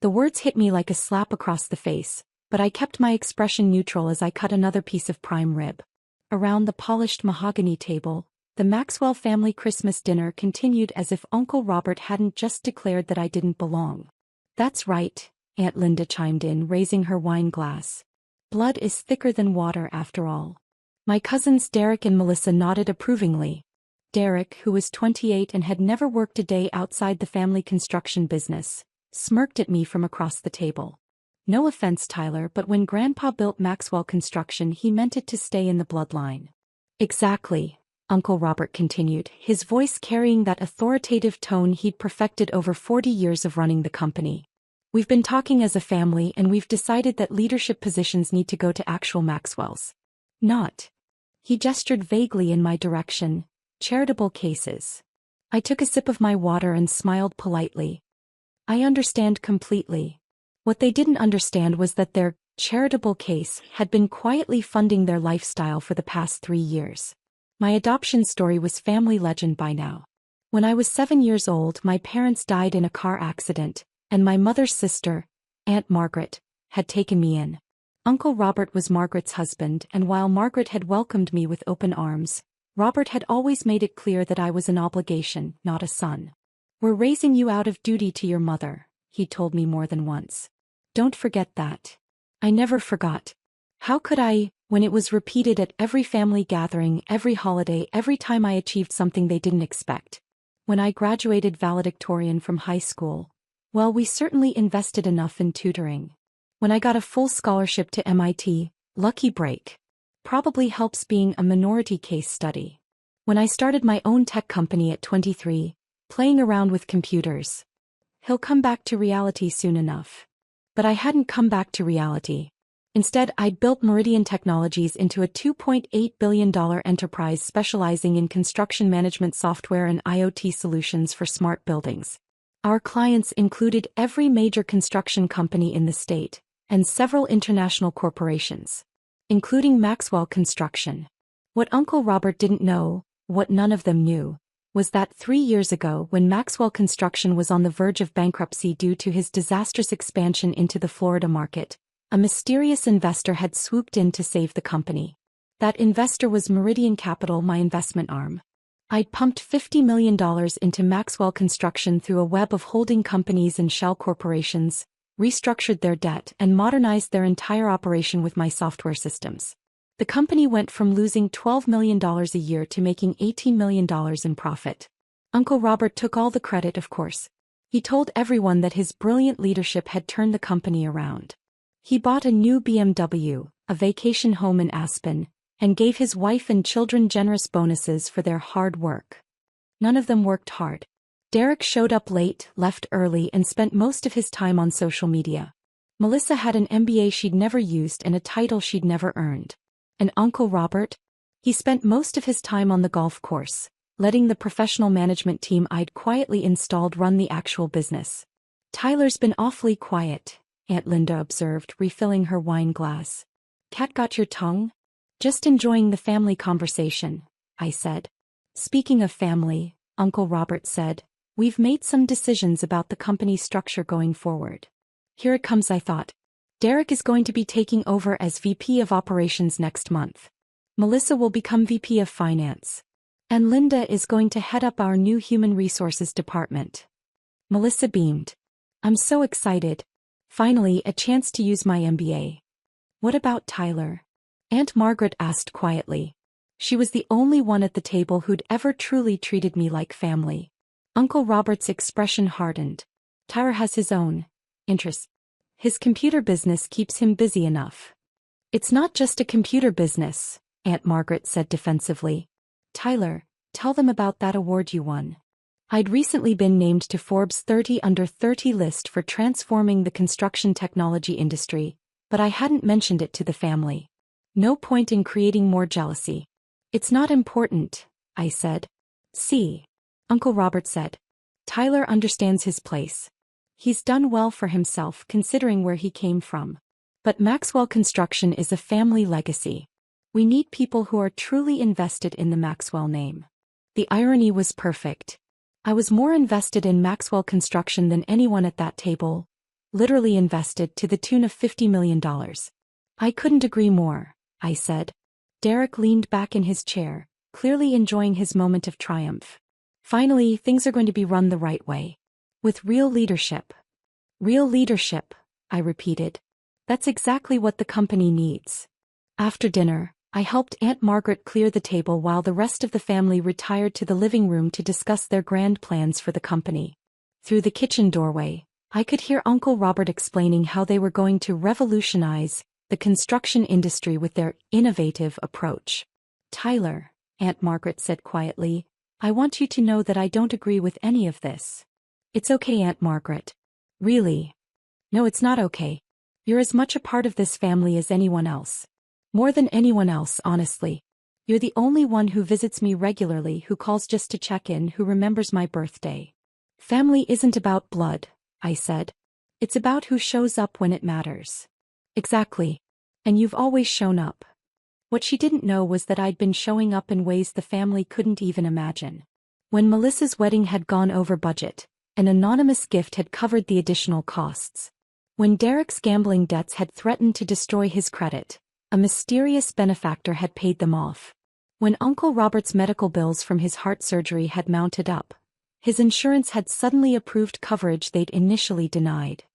The words hit me like a slap across the face, but I kept my expression neutral as I cut another piece of prime rib. Around the polished mahogany table, the Maxwell family Christmas dinner continued as if Uncle Robert hadn't just declared that I didn't belong. "That's right," Aunt Linda chimed in, raising her wine glass. "Blood is thicker than water after all." My cousins Derek and Melissa nodded approvingly. Derek, who was 28 and had never worked a day outside the family construction business, smirked at me from across the table. "No offense, Tyler, but when Grandpa built Maxwell Construction, he meant it to stay in the bloodline." "Exactly," Uncle Robert continued, his voice carrying that authoritative tone he'd perfected over 40 years of running the company. "We've been talking as a family and we've decided that leadership positions need to go to actual Maxwells. Not," he gestured vaguely in my direction, "charitable cases." I took a sip of my water and smiled politely. I understand completely. What they didn't understand was that their charitable case had been quietly funding their lifestyle for the past 3 years. My adoption story was family legend by now. When I was 7 years old, my parents died in a car accident, and my mother's sister, Aunt Margaret, had taken me in. Uncle Robert was Margaret's husband, and while Margaret had welcomed me with open arms, Robert had always made it clear that I was an obligation, not a son. "We're raising you out of duty to your mother," he told me more than once. "Don't forget that." I never forgot. How could I, when it was repeated at every family gathering, every holiday, every time I achieved something they didn't expect? When I graduated valedictorian from high school, well, we certainly invested enough in tutoring. When I got a full scholarship to MIT, lucky break. Probably helps being a minority case study. When I started my own tech company at 23, playing around with computers. He'll come back to reality soon enough. But I hadn't come back to reality. Instead, I'd built Meridian Technologies into a $2.8 billion enterprise specializing in construction management software and IoT solutions for smart buildings. Our clients included every major construction company in the state, and several international corporations, including Maxwell Construction. What Uncle Robert didn't know, what none of them knew, was that 3 years ago, when Maxwell Construction was on the verge of bankruptcy due to his disastrous expansion into the Florida market, a mysterious investor had swooped in to save the company. That investor was Meridian Capital, my investment arm. I'd pumped $50 million into Maxwell Construction through a web of holding companies and shell corporations, restructured their debt, and modernized their entire operation with my software systems. The company went from losing $12 million a year to making $18 million in profit. Uncle Robert took all the credit, of course. He told everyone that his brilliant leadership had turned the company around. He bought a new BMW, a vacation home in Aspen, and gave his wife and children generous bonuses for their hard work. None of them worked hard. Derek showed up late, left early, and spent most of his time on social media. Melissa had an MBA she'd never used and a title she'd never earned. And Uncle Robert? He spent most of his time on the golf course, letting the professional management team I'd quietly installed run the actual business. "Tyler's been awfully quiet," Aunt Linda observed, refilling her wine glass. "Cat got your tongue?" "Just enjoying the family conversation," I said. "Speaking of family," Uncle Robert said, "we've made some decisions about the company's structure going forward." Here it comes, I thought. Derek is going to be taking over as VP of Operations next month. Melissa will become VP of Finance. And Linda is going to head up our new Human Resources department. Melissa beamed. "I'm so excited. Finally, a chance to use my MBA." "What about Tyler?" Aunt Margaret asked quietly. She was the only one at the table who'd ever truly treated me like family. Uncle Robert's expression hardened. "Tyler has his own interests. His computer business keeps him busy enough." "It's not just a computer business," Aunt Margaret said defensively. "Tyler, tell them about that award you won." I'd recently been named to Forbes 30 Under 30 list for transforming the construction technology industry, but I hadn't mentioned it to the family. No point in creating more jealousy. "It's not important," I said. "See," Uncle Robert said. "Tyler understands his place. He's done well for himself considering where he came from. But Maxwell Construction is a family legacy. We need people who are truly invested in the Maxwell name." The irony was perfect. I was more invested in Maxwell Construction than anyone at that table, Literally invested to the tune of $50 million. I couldn't agree more, I said. Derek leaned back in his chair, clearly enjoying his moment of triumph. Finally, things are going to be run the right way. With real leadership. Real leadership, I repeated. That's exactly what the company needs. After dinner, I helped Aunt Margaret clear the table while the rest of the family retired to the living room to discuss their grand plans for the company. Through the kitchen doorway, I could hear Uncle Robert explaining how they were going to revolutionize the construction industry with their innovative approach. Tyler, Aunt Margaret said quietly, I want you to know that I don't agree with any of this. It's okay, Aunt Margaret. Really? No, it's not okay. You're as much a part of this family as anyone else. More than anyone else, honestly. You're the only one who visits me regularly, who calls just to check in, who remembers my birthday. Family isn't about blood, I said. It's about who shows up when it matters. Exactly. And you've always shown up. What she didn't know was that I'd been showing up in ways the family couldn't even imagine. When Melissa's wedding had gone over budget, an anonymous gift had covered the additional costs. When Derek's gambling debts had threatened to destroy his credit, a mysterious benefactor had paid them off. When Uncle Robert's medical bills from his heart surgery had mounted up, his insurance had suddenly approved coverage they'd initially denied.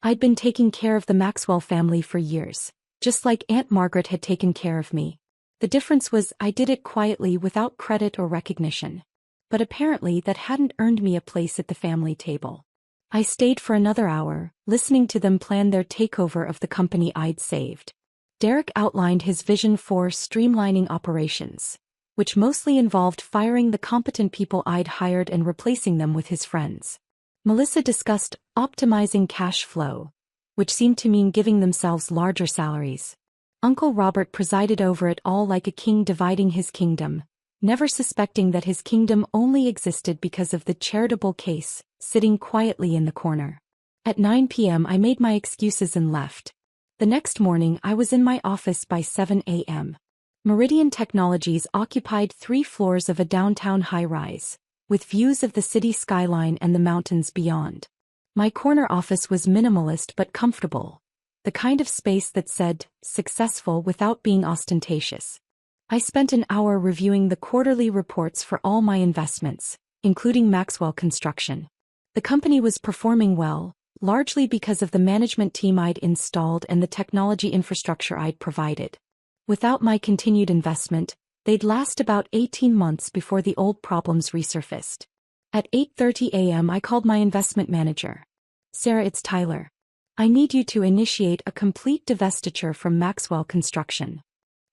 I'd been taking care of the Maxwell family for years, just like Aunt Margaret had taken care of me. The difference was I did it quietly without credit or recognition. But apparently that hadn't earned me a place at the family table. I stayed for another hour, listening to them plan their takeover of the company I'd saved. Derek outlined his vision for streamlining operations, which mostly involved firing the competent people I'd hired and replacing them with his friends. Melissa discussed optimizing cash flow, which seemed to mean giving themselves larger salaries. Uncle Robert presided over it all like a king dividing his kingdom, never suspecting that his kingdom only existed because of the charitable case, sitting quietly in the corner. At 9 p.m. I made my excuses and left. The next morning I was in my office by 7 a.m. Meridian Technologies occupied 3 floors of a downtown high-rise, with views of the city skyline and the mountains beyond. My corner office was minimalist but comfortable, the kind of space that said, successful without being ostentatious. I spent an hour reviewing the quarterly reports for all my investments, including Maxwell Construction. The company was performing well, largely because of the management team I'd installed and the technology infrastructure I'd provided. Without my continued investment, they'd last about 18 months before the old problems resurfaced. At 8:30 a.m. I called my investment manager. Sarah, it's Tyler. I need you to initiate a complete divestiture from Maxwell Construction.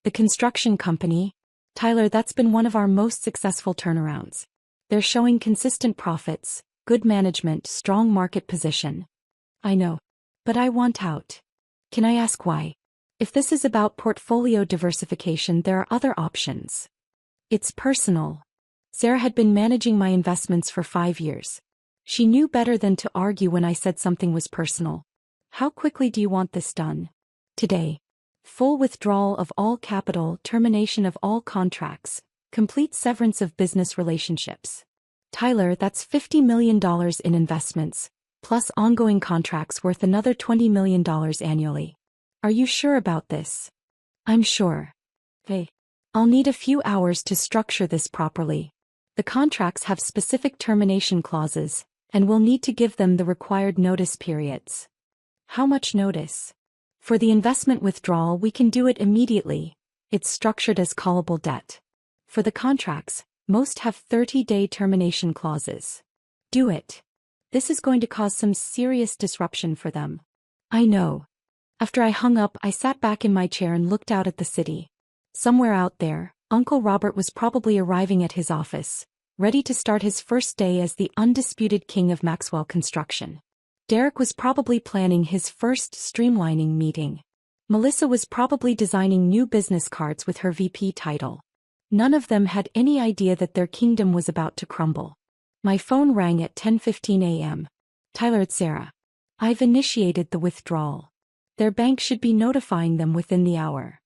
The construction company? Tyler, that's been one of our most successful turnarounds. They're showing consistent profits, good management, strong market position. I know. But I want out. Can I ask why? If this is about portfolio diversification, there are other options. It's personal. Sarah had been managing my investments for 5 years. She knew better than to argue when I said something was personal. How quickly do you want this done? Today. Full withdrawal of all capital, termination of all contracts, complete severance of business relationships. Tyler, that's $50 million in investments, plus ongoing contracts worth another $20 million annually. Are you sure about this? I'm sure. Hey. I'll need a few hours to structure this properly. The contracts have specific termination clauses, and we'll need to give them the required notice periods. How much notice? For the investment withdrawal, we can do it immediately. It's structured as callable debt. For the contracts, most have 30-day termination clauses. Do it. This is going to cause some serious disruption for them. I know. After I hung up, I sat back in my chair and looked out at the city. Somewhere out there, Uncle Robert was probably arriving at his office, ready to start his first day as the undisputed king of Maxwell Construction. Derek was probably planning his first streamlining meeting. Melissa was probably designing new business cards with her VP title. None of them had any idea that their kingdom was about to crumble. My phone rang at 10:15 a.m. Tyler, it's Sarah. I've initiated the withdrawal. Their bank should be notifying them within the hour.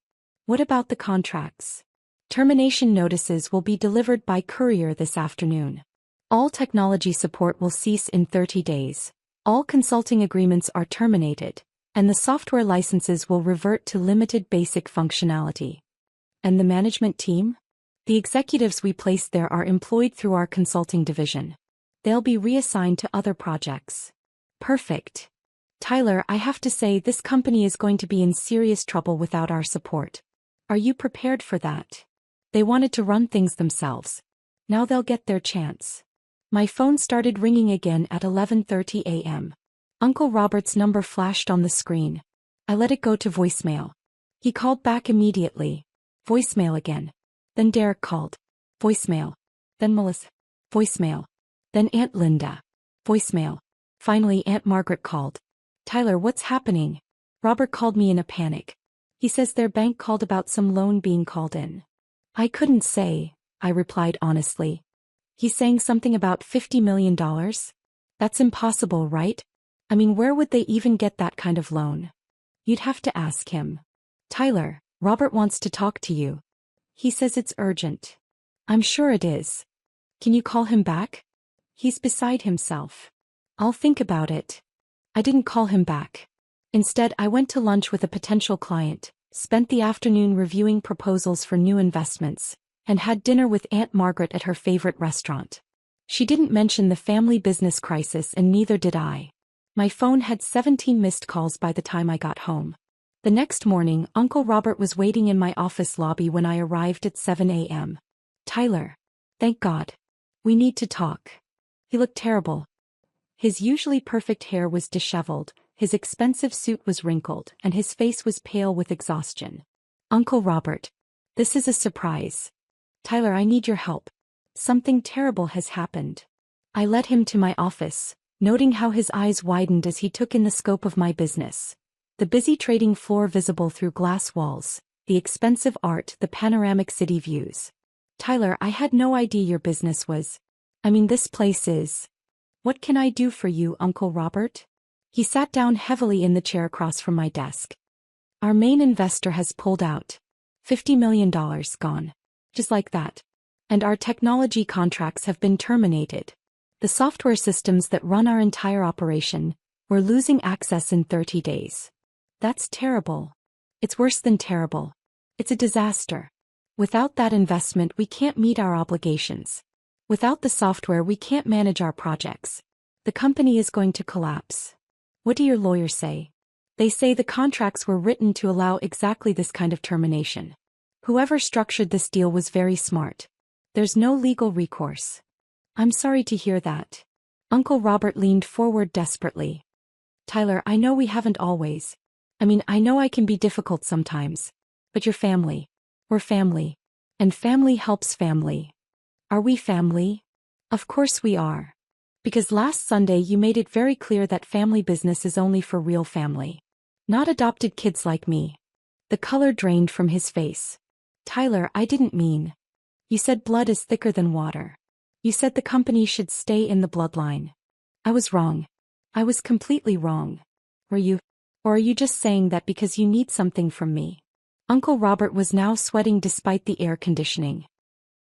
What about the contracts? Termination notices will be delivered by courier this afternoon. All technology support will cease in 30 days. All consulting agreements are terminated, and the software licenses will revert to limited basic functionality. And the management team? The executives we placed there are employed through our consulting division. They'll be reassigned to other projects. Perfect. Tyler, I have to say this company is going to be in serious trouble without our support. Are you prepared for that? They wanted to run things themselves. Now they'll get their chance. My phone started ringing again at 11:30 a.m. Uncle Robert's number flashed on the screen. I let it go to voicemail. He called back immediately. Voicemail again. Then Derek called. Voicemail. Then Melissa. Voicemail. Then Aunt Linda. Voicemail. Finally Aunt Margaret called. Tyler, what's happening? Robert called me in a panic. He says their bank called about some loan being called in. I couldn't say, I replied honestly. He's saying something about $50 million? That's impossible, right? I mean, where would they even get that kind of loan? You'd have to ask him. Tyler, Robert wants to talk to you. He says it's urgent. I'm sure it is. Can you call him back? He's beside himself. I'll think about it. I didn't call him back. Instead, I went to lunch with a potential client, spent the afternoon reviewing proposals for new investments, and had dinner with Aunt Margaret at her favorite restaurant. She didn't mention the family business crisis and neither did I. My phone had 17 missed calls by the time I got home. The next morning, Uncle Robert was waiting in my office lobby when I arrived at 7 a.m. Tyler. Thank God. We need to talk. He looked terrible. His usually perfect hair was disheveled, his expensive suit was wrinkled, and his face was pale with exhaustion. Uncle Robert. This is a surprise. Tyler, I need your help. Something terrible has happened. I led him to my office, noting how his eyes widened as he took in the scope of my business. The busy trading floor visible through glass walls, the expensive art, the panoramic city views. Tyler, I had no idea your business was. This place is. What can I do for you, Uncle Robert? He sat down heavily in the chair across from my desk. Our main investor has pulled out. $50 million gone. Just like that. And our technology contracts have been terminated. The software systems that run our entire operation, we're losing access in 30 days. That's terrible. It's worse than terrible. It's a disaster. Without that investment, we can't meet our obligations. Without the software, we can't manage our projects. The company is going to collapse. What do your lawyers say? They say the contracts were written to allow exactly this kind of termination. Whoever structured this deal was very smart. There's no legal recourse. I'm sorry to hear that. Uncle Robert leaned forward desperately. Tyler, I know we haven't always. I know I can be difficult sometimes. But you're family. We're family. And family helps family. Are we family? Of course we are. Because last Sunday you made it very clear that family business is only for real family. Not adopted kids like me. The color drained from his face. Tyler, I didn't mean. You said blood is thicker than water. You said the company should stay in the bloodline. I was wrong. I was completely wrong. Were you? Or are you just saying that because you need something from me? Uncle Robert was now sweating despite the air conditioning.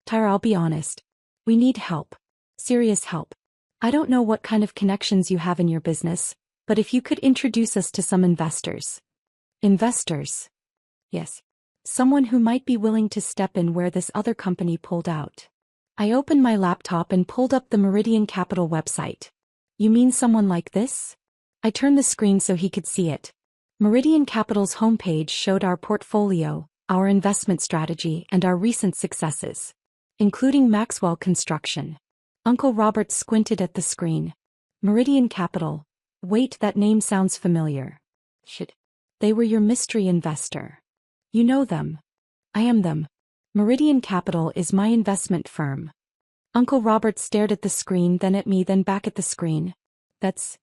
Tyler, I'll be honest. We need help. Serious help. I don't know what kind of connections you have in your business, but if you could introduce us to some investors. Investors? Yes. Someone who might be willing to step in where this other company pulled out. I opened my laptop and pulled up the Meridian Capital website. You mean someone like this? I turned the screen so he could see it. Meridian Capital's homepage showed our portfolio, our investment strategy, and our recent successes, including Maxwell Construction. Uncle Robert squinted at the screen. Meridian Capital. Wait, that name sounds familiar. Shit. They were your mystery investor. You know them. I am them. Meridian Capital is my investment firm. Uncle Robert stared at the screen, then at me, then back at the screen. That's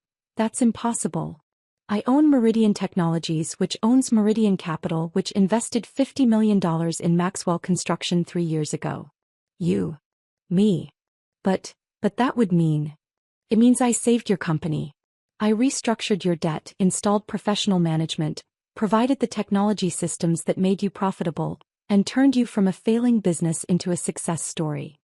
impossible. I own Meridian Technologies, which owns Meridian Capital, which invested $50 million in Maxwell Construction 3 years ago. You. Me. But that would mean. It means I saved your company. I restructured your debt, installed professional management, provided the technology systems that made you profitable, and turned you from a failing business into a success story.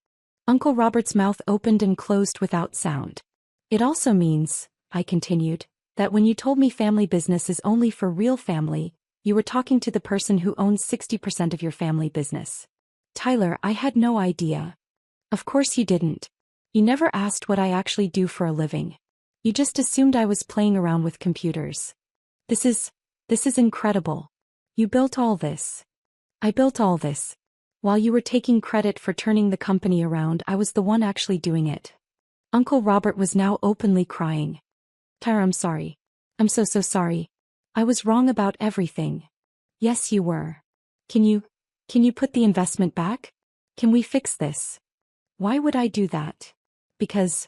Uncle Robert's mouth opened and closed without sound. It also means, I continued, that when you told me family business is only for real family, you were talking to the person who owns 60% of your family business. Tyler, I had no idea. Of course you didn't. You never asked what I actually do for a living. You just assumed I was playing around with computers. This is incredible. You built all this. I built all this. While you were taking credit for turning the company around, I was the one actually doing it. Uncle Robert was now openly crying. Tyler, I'm sorry. I'm so sorry. I was wrong about everything. Yes, you were. Can you put the investment back? Can we fix this? Why would I do that? Because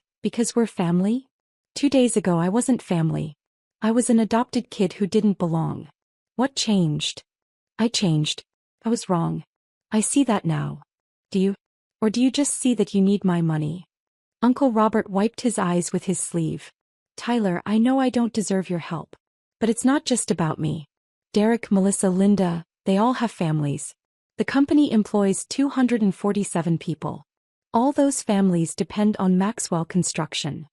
we're family? 2 days ago I wasn't family. I was an adopted kid who didn't belong. What changed? I changed. I was wrong. I see that now. Do you just see that you need my money? Uncle Robert wiped his eyes with his sleeve. Tyler, I know I don't deserve your help. But it's not just about me. Derek, Melissa, Linda, they all have families. The company employs 247 people. All those families depend on Maxwell Construction.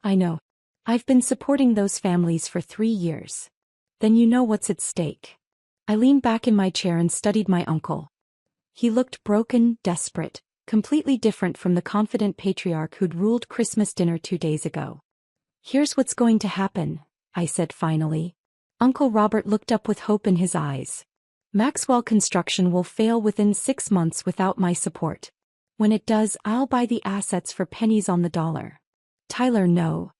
I know. I've been supporting those families for 3 years. Then you know what's at stake. I leaned back in my chair and studied my uncle. He looked broken, desperate, completely different from the confident patriarch who'd ruled Christmas dinner 2 days ago. Here's what's going to happen, I said finally. Uncle Robert looked up with hope in his eyes. Maxwell Construction will fail within 6 months without my support. When it does, I'll buy the assets for pennies on the dollar. Tyler, no.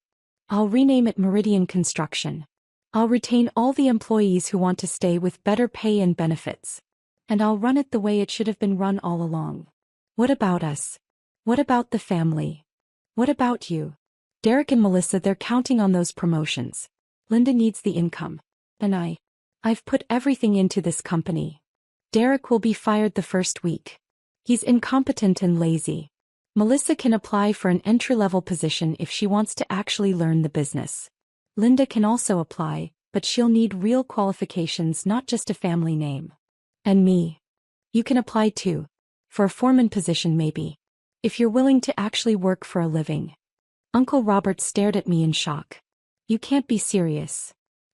I'll rename it Meridian Construction. I'll retain all the employees who want to stay with better pay and benefits. And I'll run it the way it should have been run all along. What about us? What about the family? What about you? Derek and Melissa, they're counting on those promotions. Linda needs the income. And I've put everything into this company. Derek will be fired the first week. He's incompetent and lazy. Melissa can apply for an entry-level position if she wants to actually learn the business. Linda can also apply, but she'll need real qualifications, not just a family name. And me. You can apply too. For a foreman position maybe. If you're willing to actually work for a living. Uncle Robert stared at me in shock. You can't be serious.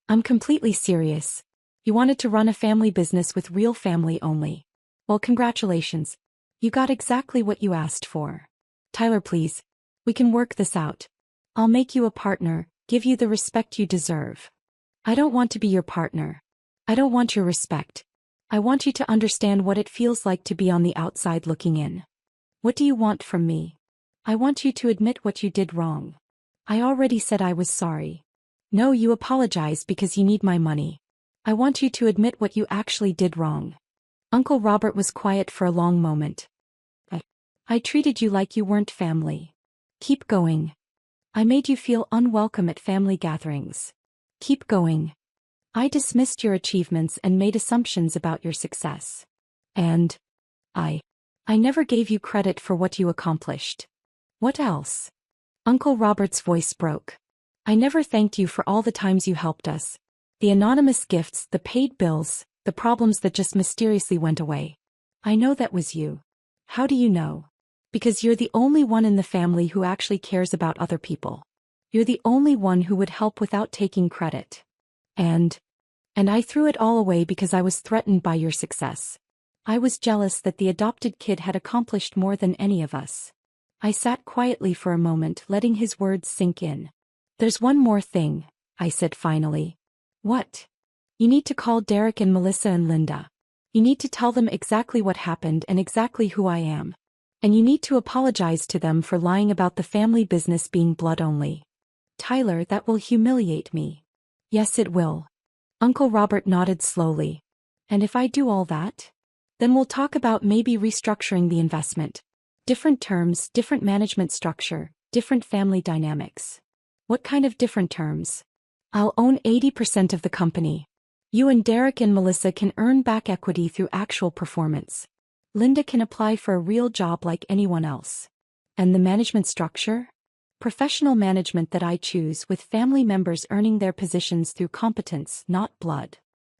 I'm completely serious. You wanted to run a family business with real family only. Well, congratulations. You got exactly what you asked for. Tyler, please. We can work this out. I'll make you a partner, give you the respect you deserve. I don't want to be your partner. I don't want your respect. I want you to understand what it feels like to be on the outside looking in. What do you want from me? I want you to admit what you did wrong. I already said I was sorry. No, you apologize because you need my money. I want you to admit what you actually did wrong. Uncle Robert was quiet for a long moment. I treated you like you weren't family. Keep going. I made you feel unwelcome at family gatherings. Keep going. I dismissed your achievements and made assumptions about your success. And I never gave you credit for what you accomplished. What else? Uncle Robert's voice broke. I never thanked you for all the times you helped us. The anonymous gifts, the paid bills, the problems that just mysteriously went away. I know that was you. How do you know? Because you're the only one in the family who actually cares about other people. You're the only one who would help without taking credit. And I threw it all away because I was threatened by your success. I was jealous that the adopted kid had accomplished more than any of us. I sat quietly for a moment, letting his words sink in. There's one more thing, I said finally. What? You need to call Derek and Melissa and Linda. You need to tell them exactly what happened and exactly who I am. And you need to apologize to them for lying about the family business being blood only. Tyler, that will humiliate me. Yes, it will. Uncle Robert nodded slowly. And if I do all that? Then we'll talk about maybe restructuring the investment. Different terms, different management structure, different family dynamics. What kind of different terms? I'll own 80% of the company. You and Derek and Melissa can earn back equity through actual performance. Linda can apply for a real job like anyone else. And the management structure? Professional management that I choose, with family members earning their positions through competence, not blood.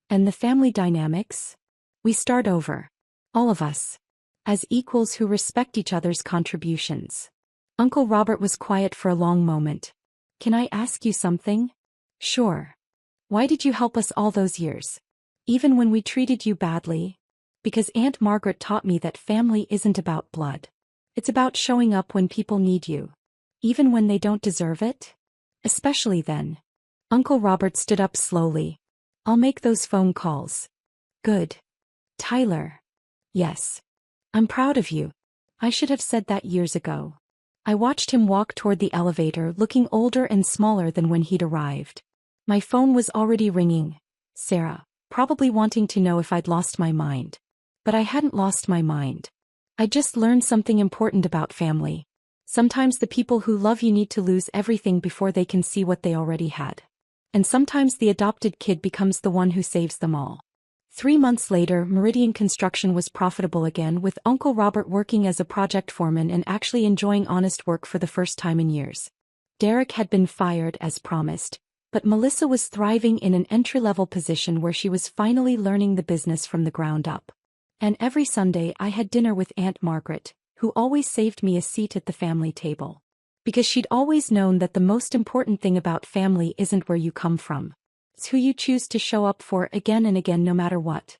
And the family dynamics? We start over. All of us. As equals who respect each other's contributions. Uncle Robert was quiet for a long moment. Can I ask you something? Sure. Why did you help us all those years? Even when we treated you badly? Because Aunt Margaret taught me that family isn't about blood. It's about showing up when people need you. Even when they don't deserve it? Especially then. Uncle Robert stood up slowly. I'll make those phone calls. Good. Tyler. Yes. I'm proud of you. I should have said that years ago. I watched him walk toward the elevator, looking older and smaller than when he'd arrived. My phone was already ringing. Sarah, probably wanting to know if I'd lost my mind. But I hadn't lost my mind. I just learned something important about family. Sometimes the people who love you need to lose everything before they can see what they already had. And sometimes the adopted kid becomes the one who saves them all. 3 months later, Meridian Construction was profitable again, with Uncle Robert working as a project foreman and actually enjoying honest work for the first time in years. Derek had been fired as promised, but Melissa was thriving in an entry-level position where she was finally learning the business from the ground up. And every Sunday I had dinner with Aunt Margaret, who always saved me a seat at the family table. Because she'd always known that the most important thing about family isn't where you come from. It's who you choose to show up for again and again no matter what.